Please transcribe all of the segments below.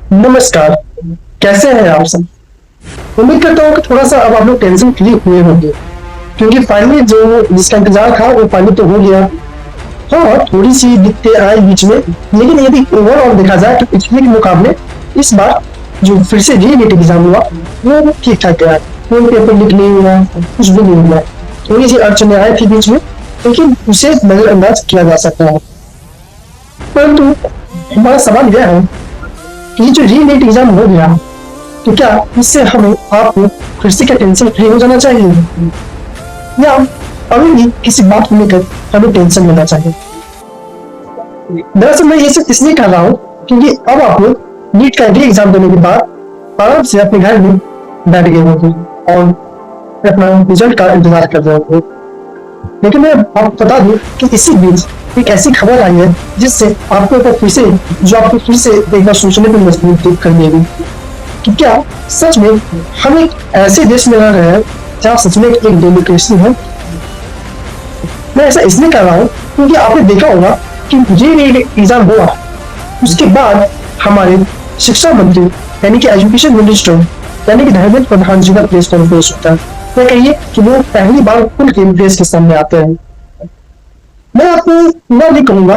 नमस्कार। कैसे हैं आप सब? उम्मीद करता हूँ कि थोड़ा सा अब आप लोग टेंशन फ्री हुए होंगे, क्योंकि फाइनली जो जिसका इंतजार था वो फाइनली तो हो गया। हाँ, थोड़ी सी दिक्कतें आई बीच में, लेकिन यदि ओवरऑल देखा जाए तो पिछले के मुकाबले इस बार जो फिर से रीनीट एग्जाम हुआ वो ठीक ठाक गया। कोई पेपर लीक नहीं हुआ, कुछ भी नहीं हुआ। थोड़ी सी अड़चने आई थी बीच में, लेकिन उसे नजरअंदाज किया जा सकता है। परंतु हमारा सवाल यह है कि ये जो रीनीट एग्जाम हो गया, तो क्या इससे हमें आपको फिर से क्या टेंशन फ्री हो जाना चाहिए, या अभी भी किसी बात को लेकर हमें टेंशन लेना चाहिए? दरअसल मैं ये सब इसलिए कर रहा हूँ क्योंकि अब आप लोग नीट का एग्जाम देने के बाद आराम से अपने घर में बैठ गए होंगे और अपना रिजल्ट का इंतजार कर रहे होंगे। लेकिन मैं आपको बता दूं कि इसी बीच एक ऐसी खबर आई है जिससे आपको फिर से जो आपको फिर से एक बार सोचने पर मजबूर कर देगी कि क्या सच में हम एक ऐसे देश में रह रहे हैं जहाँ सच में एक डेमोक्रेसी है। मैं ऐसा इसलिए कर रहा हूँ क्योंकि आपने देखा होगा कि ये एग्जाम हुआ उसके बाद हमारे शिक्षा मंत्री यानी कि एजुकेशन मिनिस्टर यानी कि धर्मेंद्र प्रधान जी का प्रेस कॉन्फ्रेंस होता है। मैं कहिए कि वो पहली बार खुल के प्रेस के सामने आते हैं। मैं आपको पूरा नहीं कहूंगा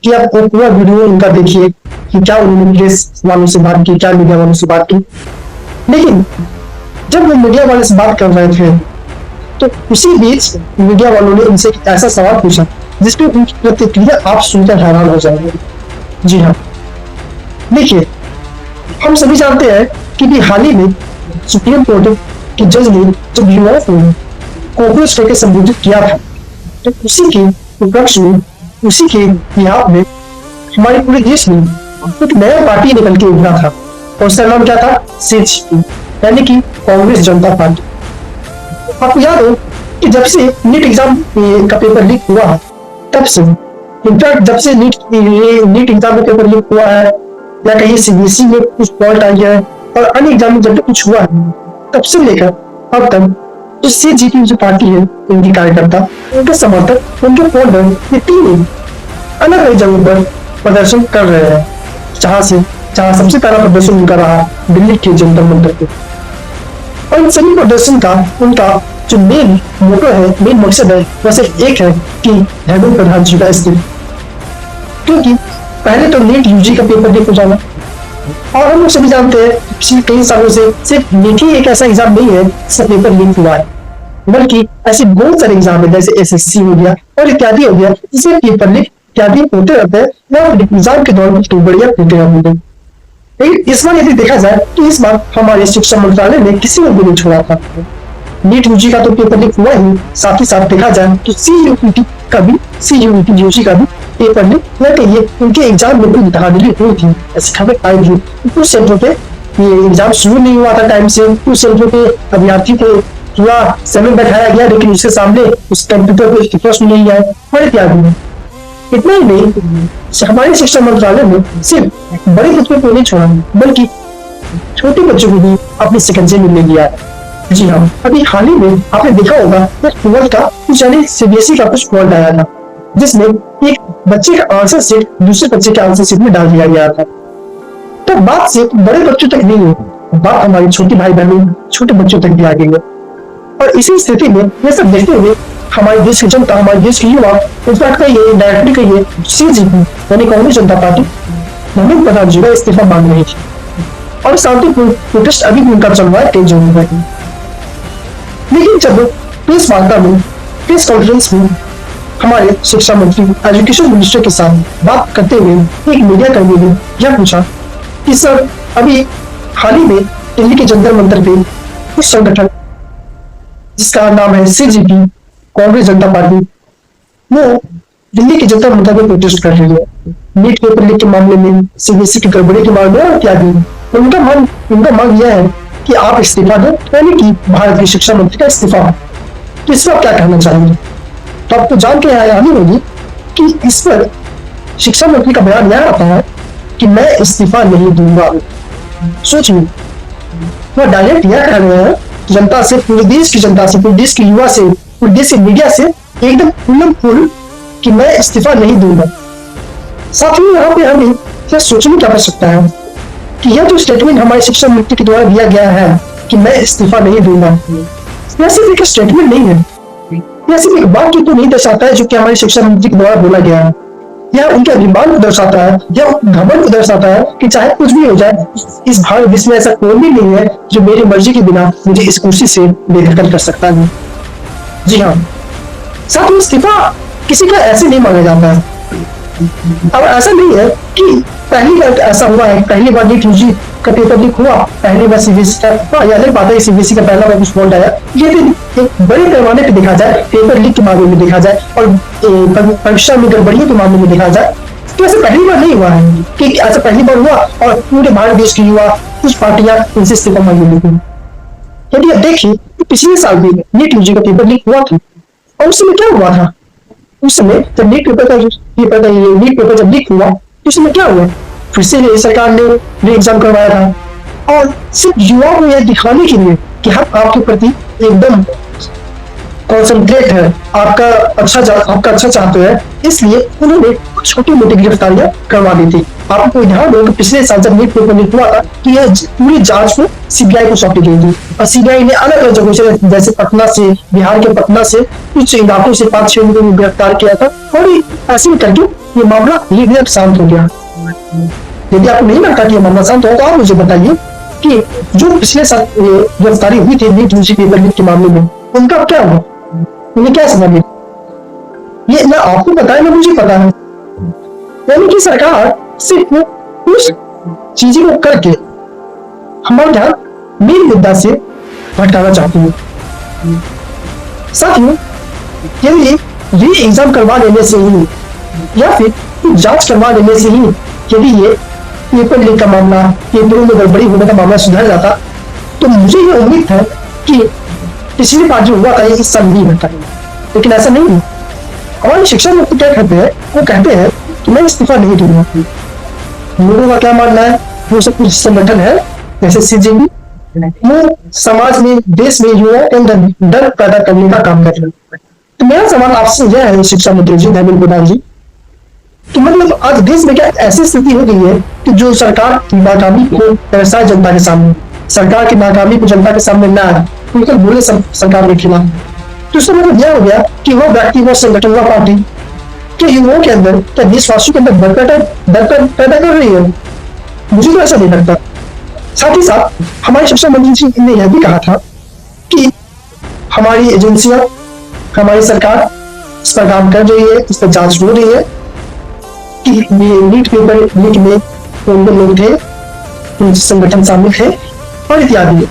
कि आप पूरा वीडियो उनका देखिए कि क्या उन्होंने प्रेस वालों से बात की, क्या मीडिया वालों से बात की, लेकिन जब वो मीडिया वाले से बात कर रहे थे तो उसी बीच मीडिया वालों ने उनसे ऐसा सवाल पूछा जिसपे उनकी प्रतिक्रिया आप सुनकर हैरान हो जाएंगे। जी हाँ, देखिए, हम सभी जानते हैं कि हाल ही में सुप्रीम कोर्ट के जज ने जब युवाओं को कॉकरोच करके संबोधित किया था, तो उसी के उपलक्ष में, उसी के बिहाफ में हमारे पूरे देश में एक नया पार्टी निकल के उभरा था और उसका नाम क्या था? सीजेपी यानी कि कांग्रेस जनता पार्टी। आपको याद हो कि जब से नीट एग्जाम का पेपर लीक हुआ तब से, इनफैक्ट जब से नीट एग्जाम का पेपर लीक हुआ है या कहीं सीबीएसई में कुछ फॉल्ट आई है और अन्य एग्जाम में जब भी कुछ हुआ है, तब से लेकर अब तक जो सीजेपी जो पार्टी है, उनकी कार्यकर्ता, उनके समर्थक, उनके फोल्डर, ये तीन अलग अलग जगहों पर प्रदर्शन कर रहे हैं। जहाँ सबसे पहला प्रदर्शन उनका रहा दिल्ली के जंतर मंतर पे, और इन सभी प्रदर्शन का उनका जो मेन मोटो है, मेन मकसद है, वैसे एक है कि धर्मेंद्र प्रधान जी का इस्तीफा। क्योंकि पहले तो नीट यूजी का पेपर लीक हो जाना, और हम लोग सभी जानते हैं पिछले कई सालों से सिर्फ नीट ही एक ऐसा एग्जाम नहीं है जिसका पेपर लीक हुआ है, बल्कि ऐसे बहुत सारे एग्जाम है जैसे एसएससी हो गया और इत्यादि हो गया, जिसमें पेपर लीक इत्यादि होते रहते हैं और एग्जाम के दौरान तो बढ़िया होते हैं। लेकिन इस बार यदि देखा जाए तो इस बार हमारे शिक्षा मंत्रालय ने किसी को भी नहीं छोड़ा था। नीट यूजी का तो पेपर लीक हुआ ही, साथ ही साथ देखा जाए तो सीयूईटी यूजी का भी पेपर लीक न कहिए, उनके एग्जाम में कोई धांधली हुई थी ऐसी खबर आई थी। कुछ सेंटरों पे ये एग्जाम शुरू नहीं हुआ था टाइम से, कुछ सेंटरों पे अभ्यर्थी को पूरा समय बैठाया गया लेकिन उसके सामने उस कंप्यूटर पे प्रश्न नहीं आए और इत्यादि। इतना ही नहीं, हमारे शिक्षा मंत्रालय ने सिर्फ बड़े बच्चों को नहीं छोड़ा बल्कि छोटे बच्चों को भी अपने शिकंजे में ले लिया है। जी हाँ, अभी हाल ही में आपने देखा होगा ट्वेल्थ का कुछ यानी सीबीएसई का कुछ फॉल्ट आया था जिसमें एक बच्चे का आंसर सीट दूसरे बच्चे के आंसर सीट में डाल दिया गया था। तो बात सिर्फ बड़े बच्चों तक नहीं है, बात हमारी छोटी भाई बहनों, छोटे बच्चों तक भी आ गई है। और इसी स्थिति में ये सब देखते हुए हमारे देश की जनता, हमारे देश के युवा, इनफैक्ट कहिए डायरेक्टली कहिए सीजेपी यानी कांग्रेस जनता पार्टी धर्मेंद्र प्रधान जी का इस्तीफा मांग रही थी और शांतिपूर्ण प्रोटेस्ट अभी भी उनका चल रहा है तेज होने पर। लेकिन जब प्रेस वार्ता में, प्रेस कॉन्फ्रेंस में हमारे शिक्षा मंत्री, एजुकेशन मिनिस्टर के साथ बात करते हुए एक मीडिया कर्मी ने यह पूछा कि सर, अभी हाल ही में दिल्ली के जंतर मंतर पे कुछ संगठन जिसका नाम है सीजेपी कांग्रेस जनता पार्टी, वो दिल्ली के जंतर मंतर पे प्रोटेस्ट कर रही है नीट पेपर लीक के मामले में, सीबीएसई की गड़बड़ी के मामले में इत्यादि। उनका मांग यह है कि आप इस्तीफा दें, यानी कि भारत के शिक्षा मंत्री का इस्तीफा। तो इस पर आप क्या कहना चाहेंगे? तो आपको जान के हैरानी होगी कि इस पर शिक्षा मंत्री का बयान यह आता है कि मैं इस्तीफा नहीं दूंगा। सोचिए, वो डायरेक्ट यह कह रहे हैं जनता से, पूरे देश की जनता से, पूरे देश के युवा से, पूरे देश के मीडिया से एकदम खुल्लम कि मैं इस्तीफा नहीं दूंगा। साथ ही यहाँ पे हमें क्या सोचने की आवश्यकता है कि यह जो स्टेटमेंट हमारे शिक्षा मंत्री के द्वारा दिया गया है कि मैं इस्तीफा नहीं दूंगा, यह सिर्फ एक स्टेटमेंट नहीं है, यह सिर्फ एक वाक्य को नहीं दर्शाता है जो कि हमारे शिक्षा मंत्री के द्वारा बोला गया है। यह उनके अभिमान को दर्शाता है, यह घमंड को दर्शाता है कि चाहे कुछ भी हो जाए, इस भारत देश में ऐसा कोई भी नहीं है जो मेरी मर्जी के बिना मुझे इस कुर्सी से बेदखल कर सकता है। जी हाँ, साथ ही इस्तीफा किसी का ऐसे नहीं मांगा जाता है। अब ऐसा नहीं है कि पहली बार ऐसा हुआ है, पहली बार नीट यूजी का पेपर लीक हुआ, पहली बार सीबीएसई का, ये अलग बात है सीबीएसई का पहला बार कुछ फॉल्ट आया, ये भी एक बड़े पैमाने पे देखा जाए, पेपर लीक के मामले में देखा जाए और परीक्षा में गड़बड़ियों के मामले में देखा जाए, तो ऐसा पहली बार नहीं हुआ है कि ऐसा पहली बार हुआ और पूरे भारत देश की युवा कुछ पार्टियां इनसे इस्तीफा मांगी लेकिन यदि आप देखिए तो पिछले साल भी नीट यूजी का पेपर लीक हुआ था और उस समय क्या हुआ था, उस समय जब नीट पेपर जब लीक हुआ तो उस समय क्या हुआ, फिर से सरकार ने री एग्जाम करवाया था और सिर्फ युवाओं को यह दिखाने के लिए कि हम आपके प्रति एकदम कॉन्सेंट्रेट है, आपका अच्छा चाहते हैं, इसलिए उन्होंने छोटी मोटी गिरफ्तारियां करवा दी थी। आपको ध्यान दो कि पिछले साल जब नीट पेपर लीक हुआ था कि यह पूरी जांच को सीबीआई को सौंपी गई थी और सीबीआई ने अलग अलग जगहों से, जैसे पटना से, बिहार के पटना से कुछ इलाकों से 5-6 लोगों को गिरफ्तार किया था और ऐसे करके ये मामला धीरे शांत हो गया। यदि आपको नहीं लगता कि ये मामला शांत हो तो आप मुझे बताइए कि जो पिछले साल गिरफ्तारी हुई थी नीट यूजी पेपर लीक के मामले में, उनका क्या हुआ, उन्हें क्या सजा मिली? ये ना आपको पता है ना मुझे पता है। यानी कि सरकार सिर्फ उस चीजों को करके हमारा ध्यान मेन मुद्दा से भटकाना चाहती है। साथियों, यदि री एग्जाम करवा लेने से ही या फिर जांच करवा लेने से ही यदि ये पेपर लीक का मामला, पेपरों में गड़बड़ी होने का मामला सुधर जाता तो मुझे ये उम्मीद है कि पिछली बार जो हुआ था इस साल नहीं होता, लेकिन ऐसा नहीं है। हमारे शिक्षा मंत्री क्या कहते हैं, वो कहते हैं कि मैं इस्तीफा नहीं दूंगा। लोगों का क्या मानना है, वो सब कुछ संगठन है जैसे सीजेबी, वो समाज में, देश में युवाओं के अंदर डर पैदा करने का काम कर रहे हैं। तो मेरा सवाल आपसे यह है शिक्षा मंत्री जी धर्मेंद्र प्रधान जी, तो मतलब आज देश में क्या ऐसी स्थिति हो गई है कि जो सरकार की नाकामी को दर्शाए जनता के सामने, सरकार की नाकामी को जनता के सामने ना आए, उनके बोले सरकार के खिलाफ, तो इससे मतलब यह हो गया कि वो व्यक्ति, वो संगठन, वो पार्टी के युवाओं के अंदर, क्या देशवासियों के अंदर डर पैदा कर रही है? मुझे तो ऐसा नहीं लगता। साथ ही साथ हमारे शिक्षा मंत्री जी ने यह भी कहा था कि हमारी एजेंसियां, हमारी सरकार इस पर काम कर रही है, इस पर जांच हो रही है कि ये नीट पेपर लीक में कौन लोग थे, कौन से संगठन शामिल थे और इत्यादि।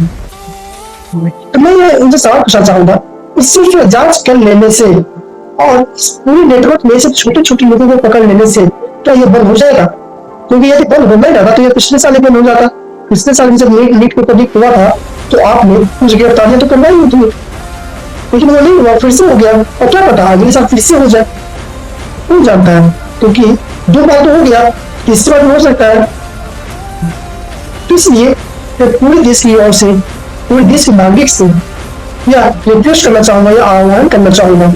तो मैं ये उनसे सवाल पूछना चाहूंगा, सिर्फ जांच कर लेने से और पूरे नेटवर्क में से छोटे छोटे लोगों को पकड़ लेने से क्या ये बंद हो जाएगा? क्योंकि यदि बंद होना ही रहता तो ये पिछले साल ही बंद हो जाता। पिछले साल जब नीट पेपर लीक हुआ था तो आपने कुछ गिरफ्तारियां तो करवाई हुई थी, लेकिन वो नहीं हुआ, फिर से हो गया और क्या पता अगले साल फिर से हो जाए, कौन जानता है? क्योंकि दो बार तो हो गया, तीसरी बार हो सकता है। इसलिए पूरे देश की ओर से, पूरे देश के नागरिक से या रिक्वेस्ट करना चाहूंगा या आह्वान करना चाहूंगा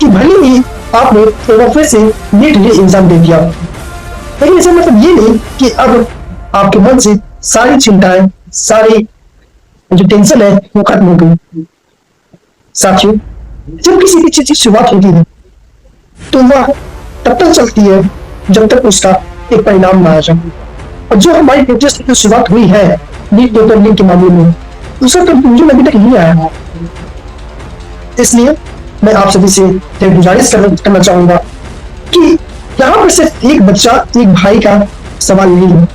कि भले ही आपने एक बार फिर से नीट एग्जाम दे दिया, लेकिन इसका मतलब ये नहीं कि अब आपके मन से सारी चिंताएं, सारी जो टेंशन है वो खत्म हो गई। साथियों, जब किसी भी चीज की शुरुआत होती है तो वह तब तक चलती है जब तक उसका एक परिणाम ना आ जाए, और जो हमारी प्रोजेक्ट की शुरुआत हुई है नीट पेपर लीक के मामले में, उसका कंक्लूजन अभी तक नहीं आया। इसलिए मैं आप सभी से गुजारिश करना चाहूंगा कि यहाँ पर सिर्फ एक बच्चा, एक भाई का सवाल नहीं है,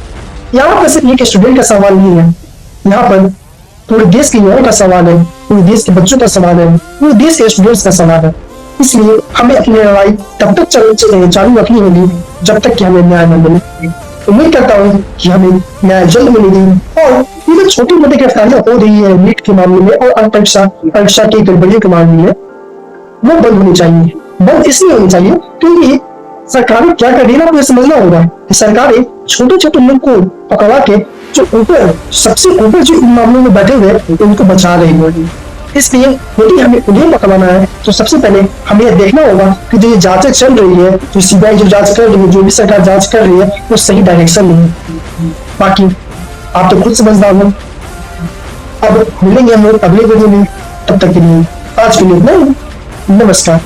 यहाँ पर सिर्फ एक स्टूडेंट का सवाल नहीं है, यहाँ पर पूरे देश के युवाओं का सवाल है, पूरे देश के बच्चों का सवाल है, पूरे देश के स्टूडेंट्स का सवाल है। इसलिए हमें अपनी लड़ाई तब तक चालू रखनी होगी जब तक कि हमें न्याय न मिले। उम्मीद करता हूँ कि हमें न्याय जल्द मिलेगी और ये छोटी मोटी गिरफ्तारियां हो रही है नीट के मामले में और अन्य परीक्षा की गड़बड़ियों के मामले में, वो बंद होनी चाहिए। बंद इसलिए होनी चाहिए क्योंकि सरकारें क्या कर रही है ना, आपको समझना होगा कि सरकारें छोटे छोटे लोग को पकड़ा के जो ऊपर, सबसे ऊपर जो इन मामलों में बैठे हुए उनको बचा रही है। इसलिए यदि हमें उन्हें पकड़ना है तो सबसे पहले हमें यह देखना होगा कि जो ये जांचें चल रही है, जो सीबीआई जो जांच कर रही है, जो भी सरकार जांच कर रही है, वो सही डायरेक्शन में है। बाकी आप तो खुद समझदार हो। अब मिलेंगे हम लोग अगले वीडियो में, तब तक के लिए आज के लिए इतना ही। नमस्कार।